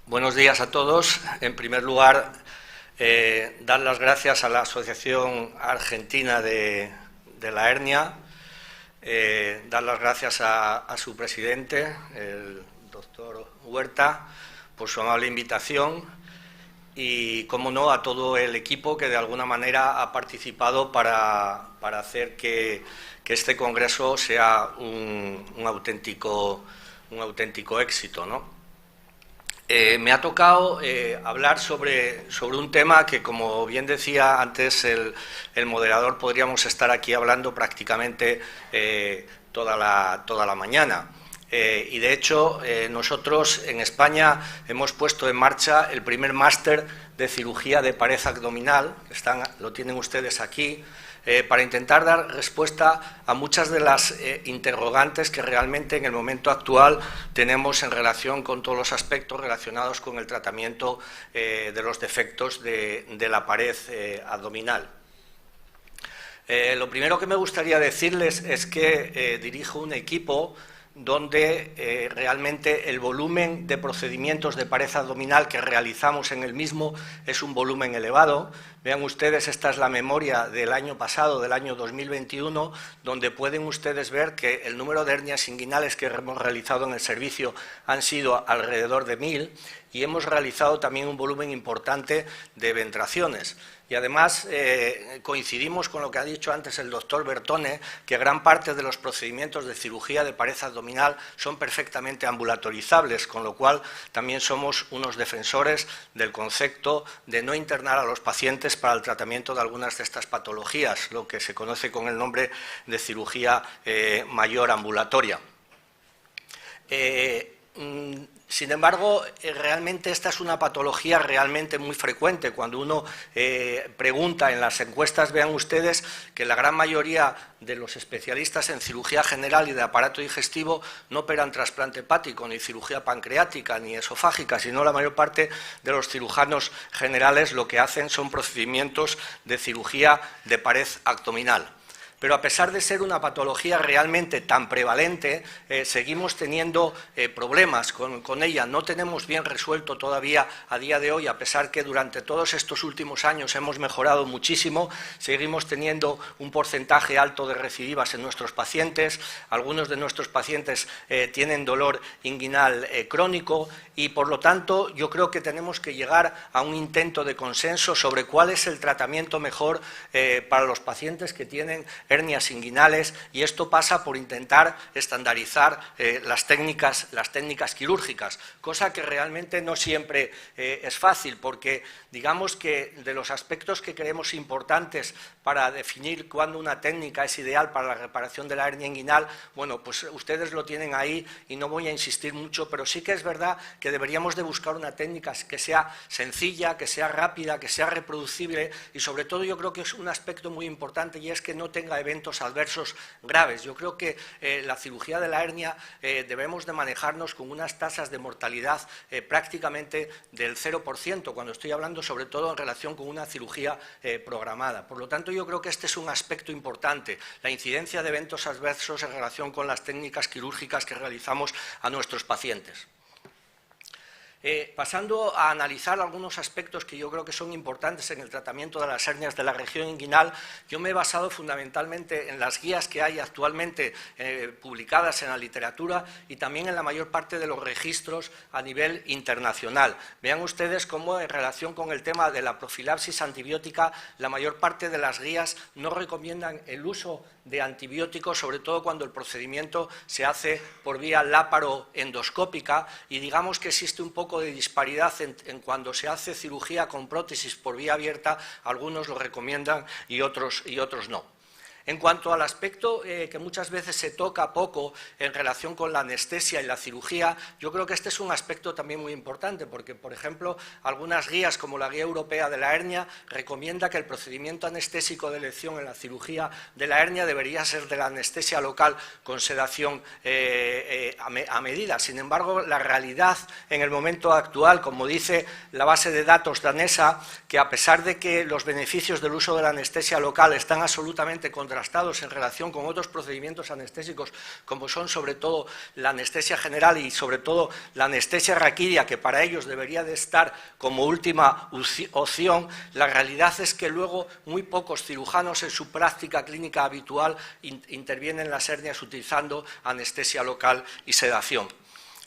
Buenos días a todos. En primer lugar, dar las gracias a la Asociación Argentina de la Hernia, dar las gracias a su presidente, el doctor Huerta, por su amable invitación y, como no, a todo el equipo que de alguna manera ha participado para hacer que este congreso sea un auténtico éxito, ¿no? Me ha tocado hablar sobre un tema que, como bien decía antes el moderador, podríamos estar aquí hablando prácticamente toda la mañana. Y de hecho, nosotros en España hemos puesto en marcha el primer máster de cirugía de pared abdominal, lo tienen ustedes aquí, para intentar dar respuesta a muchas de las interrogantes que realmente en el momento actual tenemos en relación con todos los aspectos relacionados con el tratamiento de los defectos de la pared abdominal. Lo primero que me gustaría decirles es que dirijo un equipo donde realmente el volumen de procedimientos de pared abdominal que realizamos en el mismo es un volumen elevado. Vean ustedes, esta es la memoria del año pasado, del año 2021, donde pueden ustedes ver que el número de hernias inguinales que hemos realizado en el servicio han sido alrededor de 1000 y hemos realizado también un volumen importante de ventraciones. Y además coincidimos con lo que ha dicho antes el doctor Bertone, que gran parte de los procedimientos de cirugía de pared abdominal son perfectamente ambulatorizables, con lo cual también somos unos defensores del concepto de no internar a los pacientes para el tratamiento de algunas de estas patologías, lo que se conoce con el nombre de cirugía mayor ambulatoria. Sin embargo, realmente esta es una patología realmente muy frecuente. Cuando uno pregunta en las encuestas, vean ustedes que la gran mayoría de los especialistas en cirugía general y de aparato digestivo no operan trasplante hepático, ni cirugía pancreática, ni esofágica, sino la mayor parte de los cirujanos generales lo que hacen son procedimientos de cirugía de pared abdominal. Pero a pesar de ser una patología realmente tan prevalente, seguimos teniendo problemas con ella. No tenemos bien resuelto todavía a día de hoy, a pesar que durante todos estos últimos años hemos mejorado muchísimo, seguimos teniendo un porcentaje alto de recidivas en nuestros pacientes. Algunos de nuestros pacientes tienen dolor inguinal crónico y, por lo tanto, yo creo que tenemos que llegar a un intento de consenso sobre cuál es el tratamiento mejor para los pacientes que tienen hernias inguinales, y esto pasa por intentar estandarizar las técnicas quirúrgicas, cosa que realmente no siempre es fácil, porque digamos que de los aspectos que creemos importantes para definir cuándo una técnica es ideal para la reparación de la hernia inguinal, bueno, pues ustedes lo tienen ahí y no voy a insistir mucho, pero sí que es verdad que deberíamos de buscar una técnica que sea sencilla, que sea rápida, que sea reproducible y, sobre todo, yo creo que es un aspecto muy importante, y es que no tenga eventos adversos graves. Yo creo que la cirugía de la hernia debemos de manejarnos con unas tasas de mortalidad prácticamente del 0%, cuando estoy hablando sobre todo en relación con una cirugía programada. Por lo tanto, yo creo que este es un aspecto importante, la incidencia de eventos adversos en relación con las técnicas quirúrgicas que realizamos a nuestros pacientes. Pasando a analizar algunos aspectos que yo creo que son importantes en el tratamiento de las hernias de la región inguinal, yo me he basado fundamentalmente en las guías que hay actualmente publicadas en la literatura y también en la mayor parte de los registros a nivel internacional. Vean ustedes cómo, en relación con el tema de la profilaxis antibiótica, la mayor parte de las guías no recomiendan el uso de antibióticos, sobre todo cuando el procedimiento se hace por vía láparo-endoscópica, y digamos que existe un poco de disparidad en cuando se hace cirugía con prótesis por vía abierta, algunos lo recomiendan y otros no. En cuanto al aspecto que muchas veces se toca poco en relación con la anestesia y la cirugía, yo creo que este es un aspecto también muy importante, porque, por ejemplo, algunas guías, como la Guía Europea de la Hernia, recomienda que el procedimiento anestésico de elección en la cirugía de la hernia debería ser de la anestesia local con sedación a medida. Sin embargo, la realidad en el momento actual, como dice la base de datos danesa, que a pesar de que los beneficios del uso de la anestesia local están absolutamente contrastados contrastados en relación con otros procedimientos anestésicos, como son sobre todo la anestesia general y sobre todo la anestesia raquídea, que para ellos debería de estar como última opción, la realidad es que luego muy pocos cirujanos en su práctica clínica habitual intervienen en las hernias utilizando anestesia local y sedación.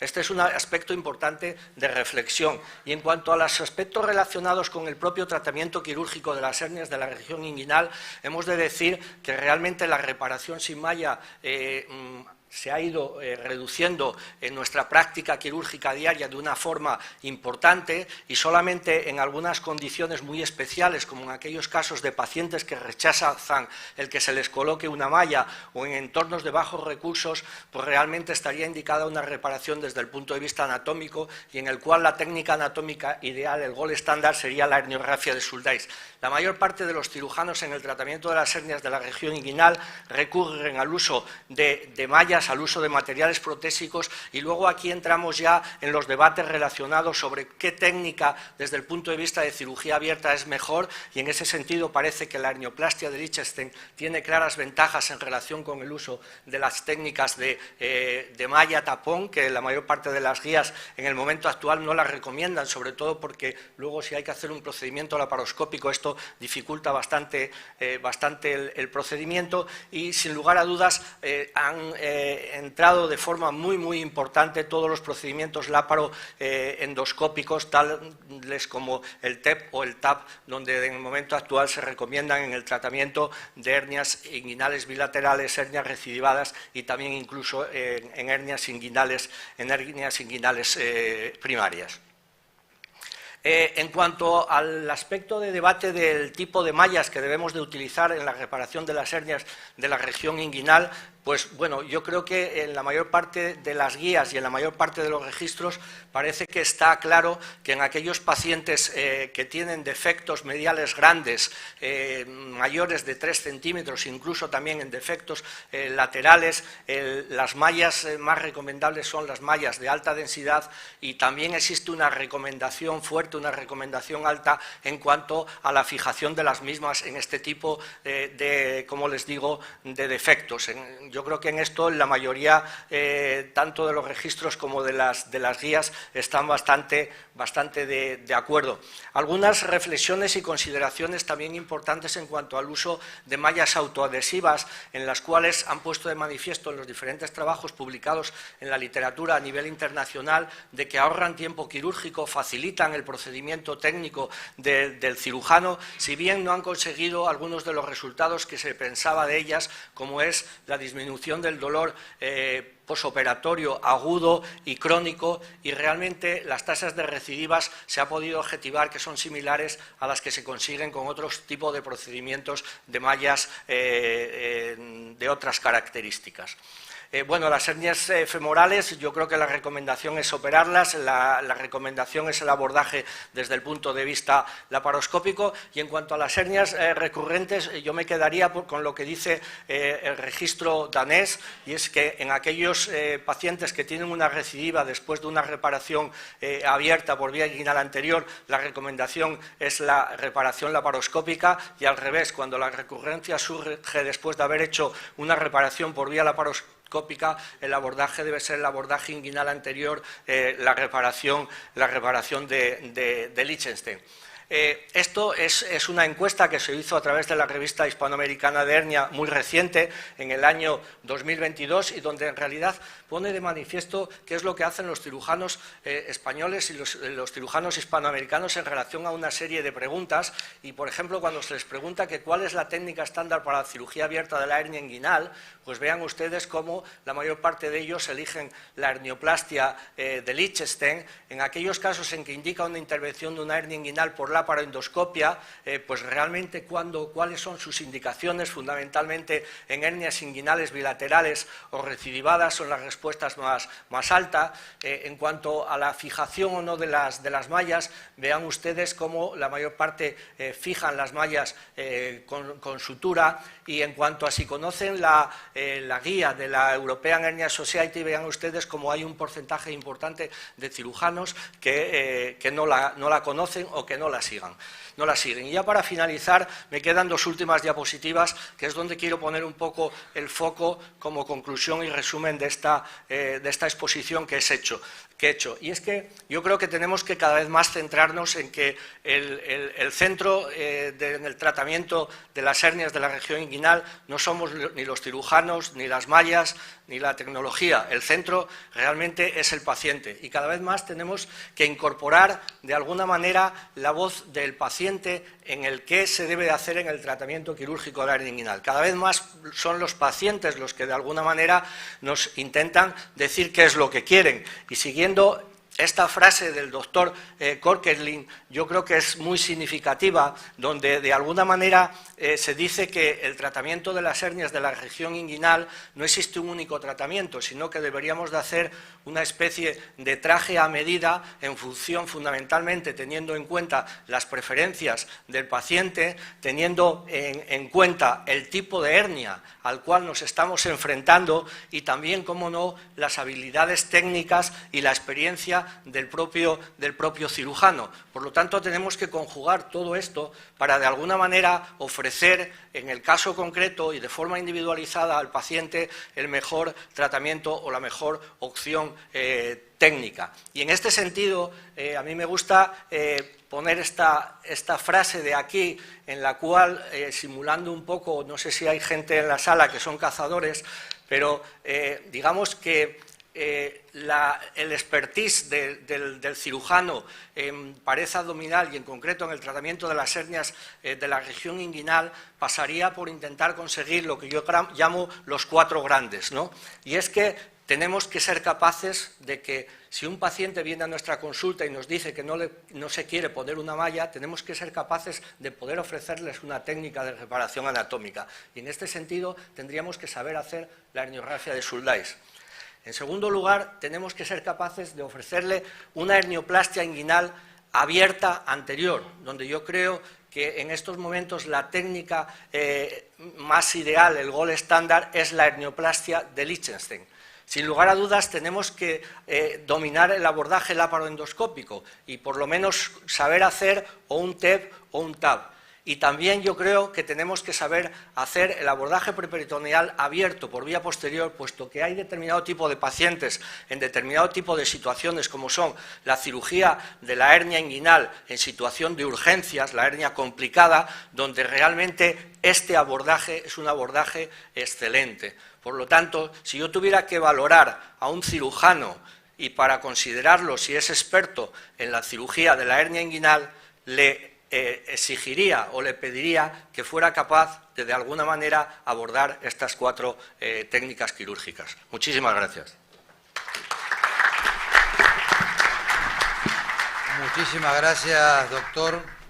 Este es un aspecto importante de reflexión. Y en cuanto a los aspectos relacionados con el propio tratamiento quirúrgico de las hernias de la región inguinal, hemos de decir que realmente la reparación sin malla se ha ido reduciendo en nuestra práctica quirúrgica diaria de una forma importante y solamente en algunas condiciones muy especiales, como en aquellos casos de pacientes que rechazan el que se les coloque una malla o en entornos de bajos recursos, pues realmente estaría indicada una reparación desde el punto de vista anatómico y en el cual la técnica anatómica ideal, el gold estándar, sería la herniorrafia de Schuldeis. La mayor parte de los cirujanos en el tratamiento de las hernias de la región inguinal recurren al uso de mallas, al uso de materiales protésicos, y luego aquí entramos ya en los debates relacionados sobre qué técnica desde el punto de vista de cirugía abierta es mejor, y en ese sentido parece que la hernioplastia de Lichtenstein tiene claras ventajas en relación con el uso de las técnicas de malla tapón, que la mayor parte de las guías en el momento actual no las recomiendan, sobre todo porque luego si hay que hacer un procedimiento laparoscópico esto dificulta bastante el procedimiento, y sin lugar a dudas han entrado de forma muy importante todos los procedimientos láparo-endoscópicos, tales como el TEP o el TAP, donde en el momento actual se recomiendan en el tratamiento de hernias inguinales bilaterales, hernias recidivadas y también incluso en hernias inguinales primarias. En cuanto al aspecto de debate del tipo de mallas que debemos de utilizar en la reparación de las hernias de la región inguinal, pues bueno, yo creo que en la mayor parte de las guías y en la mayor parte de los registros parece que está claro que en aquellos pacientes que tienen defectos mediales grandes, mayores de 3 centímetros, incluso también en defectos laterales, las mallas más recomendables son las mallas de alta densidad, y también existe una recomendación fuerte, una recomendación alta en cuanto a la fijación de las mismas en este tipo como les digo, de defectos. Yo creo que en esto la mayoría, tanto de los registros como de las guías, están bastante de acuerdo. Algunas reflexiones y consideraciones también importantes en cuanto al uso de mallas autoadhesivas, en las cuales han puesto de manifiesto en los diferentes trabajos publicados en la literatura a nivel internacional de que ahorran tiempo quirúrgico, facilitan el procedimiento técnico del cirujano, si bien no han conseguido algunos de los resultados que se pensaba de ellas, como es la disminución del dolor posoperatorio agudo y crónico, y realmente las tasas de recidivas se ha podido objetivar que son similares a las que se consiguen con otros tipos de procedimientos de mallas de otras características. Bueno, las hernias femorales, yo creo que la recomendación es operarlas, la recomendación es el abordaje desde el punto de vista laparoscópico, y en cuanto a las hernias recurrentes, yo me quedaría con lo que dice el registro danés, y es que en aquellos pacientes que tienen una recidiva después de una reparación abierta por vía inguinal anterior, la recomendación es la reparación laparoscópica, y al revés, cuando la recurrencia surge después de haber hecho una reparación por vía laparoscópica, el abordaje debe ser el abordaje inguinal anterior, la reparación de Lichtenstein. Esto es una encuesta que se hizo a través de la revista hispanoamericana de hernia muy reciente, en el año 2022, y donde en realidad pone de manifiesto qué es lo que hacen los cirujanos españoles y los cirujanos hispanoamericanos en relación a una serie de preguntas. Y, por ejemplo, cuando se les pregunta que cuál es la técnica estándar para la cirugía abierta de la hernia inguinal, pues vean ustedes cómo la mayor parte de ellos eligen la hernioplastia de Lichtenstein. En aquellos casos en que indica una intervención de una hernia inguinal por laparoendoscopia, pues realmente cuáles son sus indicaciones, fundamentalmente en hernias inguinales bilaterales o recidivadas, son las respuestas más altas. En cuanto a la fijación o no de las mallas, vean ustedes cómo la mayor parte fijan las mallas con sutura, y en cuanto a si conocen la guía de la European Hernia Society, vean ustedes cómo hay un porcentaje importante de cirujanos que no la conocen o que no la siguen. sigan. No la siguen. Y ya para finalizar, me quedan dos últimas diapositivas, que es donde quiero poner un poco el foco como conclusión y resumen de esta exposición que he hecho. Y es que yo creo que tenemos que cada vez más centrarnos en que el centro en el tratamiento de las hernias de la región inguinal no somos ni los cirujanos, ni las mallas, ni la tecnología. El centro realmente es el paciente y cada vez más tenemos que incorporar de alguna manera la voz del paciente en el qué se debe de hacer en el tratamiento quirúrgico de la hernia inguinal. Cada vez más son los pacientes los que de alguna manera nos intentan decir qué es lo que quieren. Y siguiendo esta frase del doctor Korkeling, yo creo que es muy significativa, donde de alguna manera se dice que el tratamiento de las hernias de la región inguinal no existe un único tratamiento, sino que deberíamos de hacer una especie de traje a medida en función fundamentalmente teniendo en cuenta las preferencias del paciente, teniendo en cuenta el tipo de hernia al cual nos estamos enfrentando y también, como no, las habilidades técnicas y la experiencia del propio cirujano. Por lo tanto, tenemos que conjugar todo esto para, de alguna manera, ofrecer, en el caso concreto y de forma individualizada al paciente, el mejor tratamiento o la mejor opción técnica. Y en este sentido, a mí me gusta poner esta frase de aquí, en la cual, simulando un poco, no sé si hay gente en la sala que son cazadores, pero digamos que el expertise del cirujano en pared abdominal y en concreto en el tratamiento de las hernias de la región inguinal pasaría por intentar conseguir lo que yo llamo los 4 grandes, ¿no? Y es que tenemos que ser capaces de que si un paciente viene a nuestra consulta y nos dice que no se quiere poner una malla, tenemos que ser capaces de poder ofrecerles una técnica de reparación anatómica. Y en este sentido tendríamos que saber hacer la herniorrafia de Suldáis. En segundo lugar, tenemos que ser capaces de ofrecerle una hernioplastia inguinal abierta anterior, donde yo creo que en estos momentos la técnica más ideal, el gold estándar, es la hernioplastia de Liechtenstein. Sin lugar a dudas, tenemos que dominar el abordaje laparoendoscópico y por lo menos saber hacer o un TEP o un TAP. Y también yo creo que tenemos que saber hacer el abordaje preperitoneal abierto por vía posterior, puesto que hay determinado tipo de pacientes en determinado tipo de situaciones, como son la cirugía de la hernia inguinal en situación de urgencias, la hernia complicada, donde realmente este abordaje es un abordaje excelente. Por lo tanto, si yo tuviera que valorar a un cirujano y para considerarlo si es experto en la cirugía de la hernia inguinal, le exigiría o le pediría que fuera capaz de alguna manera abordar estas 4 técnicas quirúrgicas. Muchísimas gracias. Muchísimas gracias, doctor.